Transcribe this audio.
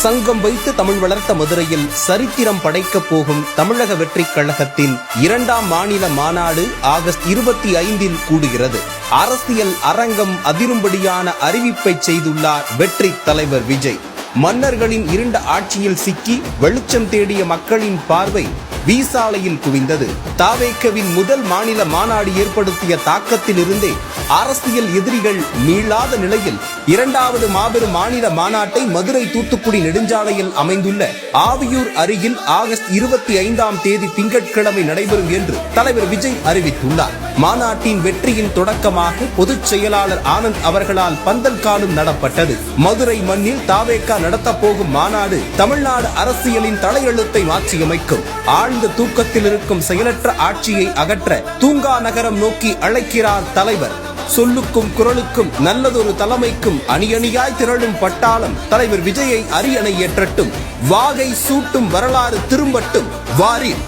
சங்கம் வைத்து தமிழ் வளர்த்த மதுரையில் சரித்திரம் படைக்கப் போகும் தமிழக வெற்றிக் கழகத்தின் 2ஆம் மாநில மாநாடு ஆகஸ்ட் 25 கூடுகிறது. அரசியல் அரங்கம் அதிரும்படியான அறிவிப்பை செய்துள்ளார் வெற்றி தலைவர் விஜய். மன்னர்களின் இருண்ட ஆட்சியில் சிக்கி வெளிச்சம் தேடிய மக்களின் பார்வை வீசாலையில் குவிந்தது. தாவேக்கவின் முதல் மாநில மாநாடு ஏற்படுத்திய தாக்கத்தில் இருந்தே அரசியல் எதிரிகள் மீளாத நிலையில் 2வது மாபெரும் மாநில மாநாட்டை மதுரை தூத்துக்குடி நெடுஞ்சாலையில் அமைந்துள்ள ஆவியூர் அருகில் ஆகஸ்ட் 25ஆம் தேதி திங்கட்கிழமை நடைபெறும் என்று தலைவர் விஜய் அறிவித்துள்ளார். மாநாட்டின் வெற்றியின் தொடக்கமாக பொதுச் செயலாளர் ஆனந்த் அவர்களால் பந்தல் காலும் நடப்பட்டது. மதுரை மண்ணில் தாவேக்கா நடத்தப் போகும் மாநாடு தமிழ்நாடு அரசியலின் தலையெழுத்தை மாற்றியமைக்கும். ஆழ்ந்த தூக்கத்தில் இருக்கும் செயலற்ற ஆட்சியை அகற்ற தூங்கா நகரம் நோக்கி அழைக்கிறார் தலைவர். சொல்லுக்கும் குரலுக்கும் நல்லதொரு தலைமைக்கும் அணியணியாய் திரளும் பட்டாளம் தலைவர் விஜயை அரியணை ஏற்றட்டும். வாகை சூட்டும் வரலாறு திரும்பட்டும். வாரீர்.